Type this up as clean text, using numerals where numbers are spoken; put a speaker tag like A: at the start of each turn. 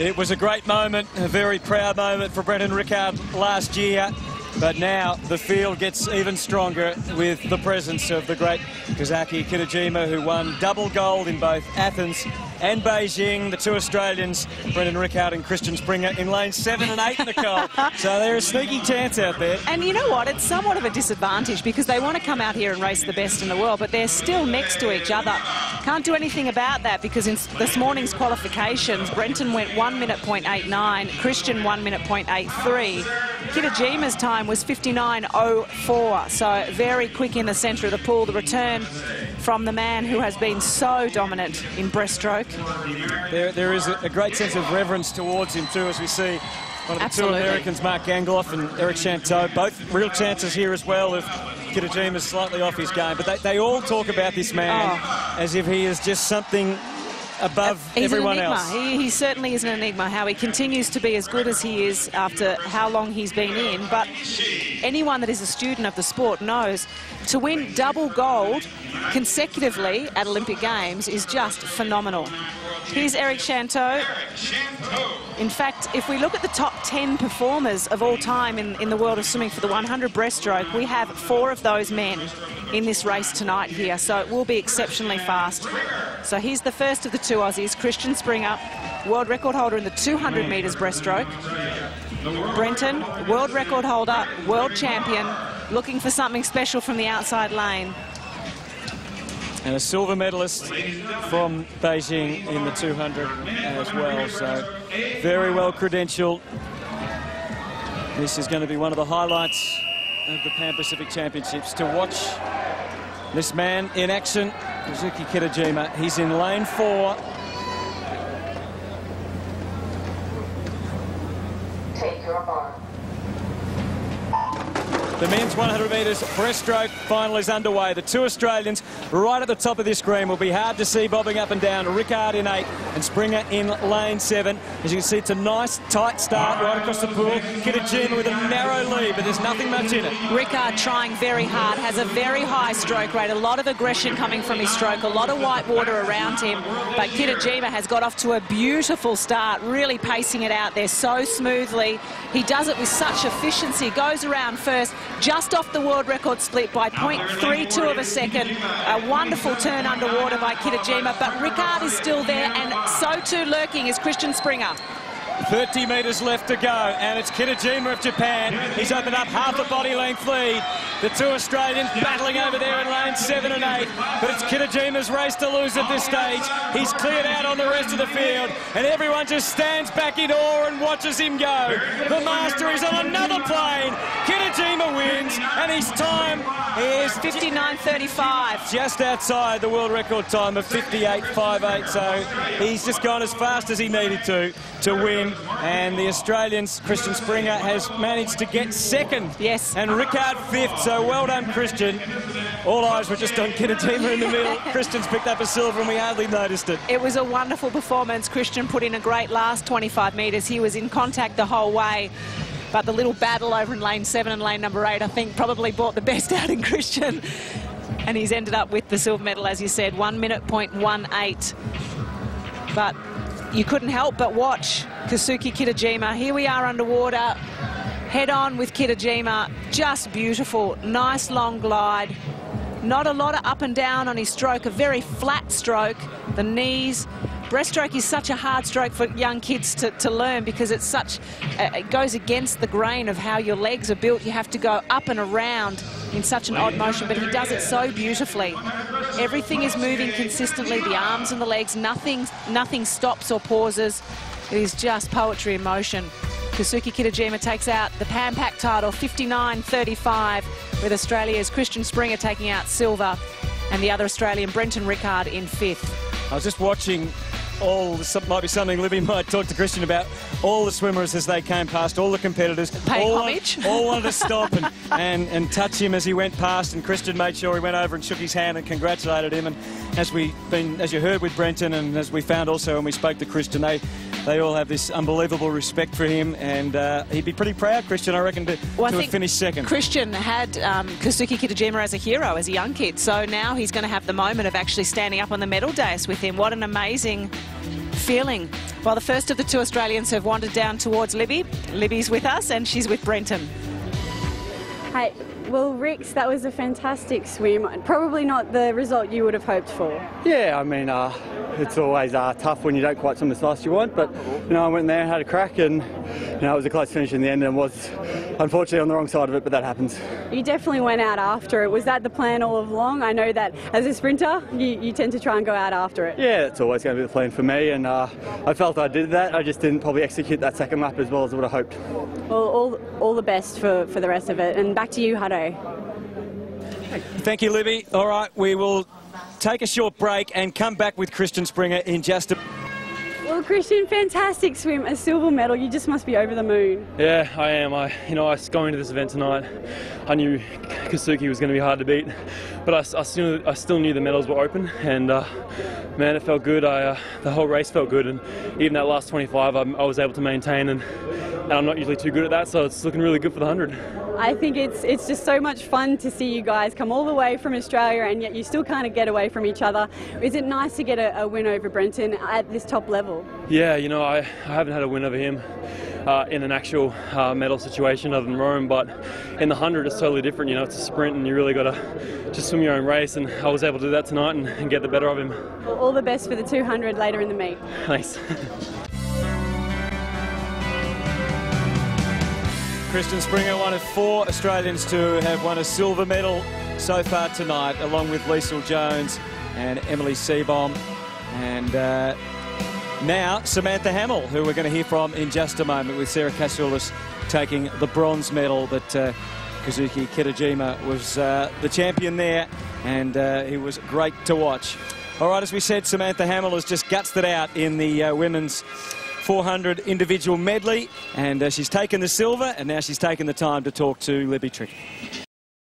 A: It was a great moment, a very proud moment for Brenton Rickard last year. But now the field gets even stronger with the presence of the great Kazaki Kitajima, who won double gold in both Athens and Beijing. The two Australians, Brenton Rickard and Christian Springer, in lanes 7 and 8, Nicole. So there's a sneaky chance out there.
B: And you know what? It's somewhat of a disadvantage because they want to come out here and race the best in the world, but they're still next to each other. Can't do anything about that because in this morning's qualifications, Brenton went 1 minute .89, Christian 1 minute .83. Kitajima's time was 59.04, so very quick in the centre of the pool. The return from the man who has been so dominant in breaststroke.
A: There is a great sense of reverence towards him too, as we see one of the two Americans, Mark Gangloff and Eric Chanteau, both real chances here as well if Kitajima's slightly off his game. But they all talk about this man as if he is just something above everyone else.
B: He certainly is an enigma, how he continues to be as good as he is after how long he's been in. But anyone that is a student of the sport knows to win double gold consecutively at Olympic Games is just phenomenal. Here's Eric Chanteau. In fact, if we look at the top 10 performers of all time in the world of swimming for the 100 breaststroke, we have 4 of those men in this race tonight here, so it will be exceptionally fast. So here's the first of the two Aussies, Christian Springer, world record holder in the 200 metres breaststroke. Brenton, world record holder, world champion, looking for something special from the outside lane.
A: And a silver medalist from Beijing in the 200 as well, so very well credentialed. This is going to be one of the highlights of the Pan Pacific Championships, to watch this man in action, Kazuki Kitajima. He's in lane 4.
C: Take your bar.
A: The men's 100 metres breaststroke final is underway. The two Australians right at the top of this screen will be hard to see bobbing up and down. Rickard in 8 and Springer in lane 7. As you can see, it's a nice tight start right across the pool. Kitajima with a narrow lead, but there's nothing much in it.
B: Rickard trying very hard, has a very high stroke rate, a lot of aggression coming from his stroke, a lot of white water around him. But Kitajima has got off to a beautiful start, really pacing it out there so smoothly. He does it with such efficiency, goes around first, just off the world record split by 0.32 of a second. A wonderful turn underwater by Kitajima, but Rickard is still there, and so too lurking is Christian Springer.
A: 30 metres left to go, and it's Kitajima of Japan. He's opened up half a body length lead. The two Australians battling over there in lanes 7 and 8, but it's Kitajima's race to lose at this stage. He's cleared out on the rest of the field, and everyone just stands back in awe and watches him go. The master is on another plane. Kitajima wins, and his time is
B: 59.35.
A: just outside the world record time of 58.58, so he's just gone as fast as he needed to win. And the Australians, Christian Springer, has managed to get second.
B: Yes.
A: And Rickard 5th, so well done, Christian. All eyes were just on Kitajima in the middle. Christian's picked up a silver and we hardly noticed it.
B: It was a wonderful performance. Christian put in a great last 25 metres. He was in contact the whole way. But the little battle over in lane 7 and lane number 8, I think, probably brought the best out in Christian. And he's ended up with the silver medal, as you said, 1 minute .18. But you couldn't help but watch Kazuki Kitajima. Here we are underwater, head on with Kitajima. Just beautiful, nice long glide. Not a lot of up and down on his stroke, a very flat stroke. The knees. Breaststroke is such a hard stroke for young kids to learn because it's such, it goes against the grain of how your legs are built. You have to go up and around in such an odd motion, but he does it so beautifully. Everything is moving consistently, the arms and the legs, nothing stops or pauses. It is just poetry in motion. Kazuki Kitajima takes out the Pan Pac title, 59.35, with Australia's Christian Springer taking out silver, and the other Australian, Brenton Rickard, in 5th.
A: I was just watching might be something Libby might talk to Christian about, all the swimmers as they came past, all the competitors.
B: Paying homage.
A: All wanted to stop and touch him as he went past, and Christian made sure he went over and shook his hand and congratulated him. And as you heard with Brenton, and as we found also when we spoke to Christian, they all have this unbelievable respect for him, and he'd be pretty proud, Christian, I reckon, to have finished second.
B: Christian had Kazuki Kitajima as a hero as a young kid, so now he's going to have the moment of actually standing up on the medal dais with him. What an amazing feeling. Well, the first of the two Australians have wandered down towards Libby. Libby's with us and she's with Brenton.
D: Hey, well, Rix, that was a fantastic swim. Probably not the result you would have hoped for.
E: Yeah, I mean, it's always tough when you don't quite swim as fast as you want, but, I went there and had a crack, and, it was a close finish in the end and was unfortunately on the wrong side of it, but that happens.
D: You definitely went out after it. Was that the plan all along? I know that as a sprinter, you tend to try and go out after it.
E: Yeah, it's always going to be the plan for me, and I felt I did that. I just didn't probably execute that second lap as well as I would have hoped.
D: Well, all the best for the rest of it, and back to you, Hutto.
A: Thank you, Libby. All right, we will take a short break and come back with Christian Springer in just a...
D: Well, Christian, fantastic swim, a silver medal. You just must be over the moon.
F: Yeah, I am. I going into this event tonight, I knew Kasuki was going to be hard to beat, but I still knew the medals were open, and man, it felt good. The whole race felt good, and even that last 25, I was able to maintain, and I'm not usually too good at that, so it's looking really good for the 100.
D: I think it's just so much fun to see you guys come all the way from Australia, and yet you still kind of get away from each other. Is it nice to get a win over Brenton at this top level?
F: Yeah, I haven't had a win over him in an actual medal situation other than Rome, but in the 100 it's totally different. It's a sprint and you really got to just swim your own race, and I was able to do that tonight and get the better of him.
D: Well, all the best for the 200 later in the meet.
F: Thanks.
A: Christian Springer, one of 4 Australians to have won a silver medal so far tonight, along with Liesl Jones and Emily Seebohm. And now Samantha Hamill, who we're going to hear from in just a moment, with Sarah Kasoulis taking the bronze medal. But Kazuki Kitajima was the champion there, and he was great to watch. All right, as we said, Samantha Hamill has just gutsed it out in the women's 400 individual medley, and she's taken the silver, and now she's taken the time to talk to Libby Trick.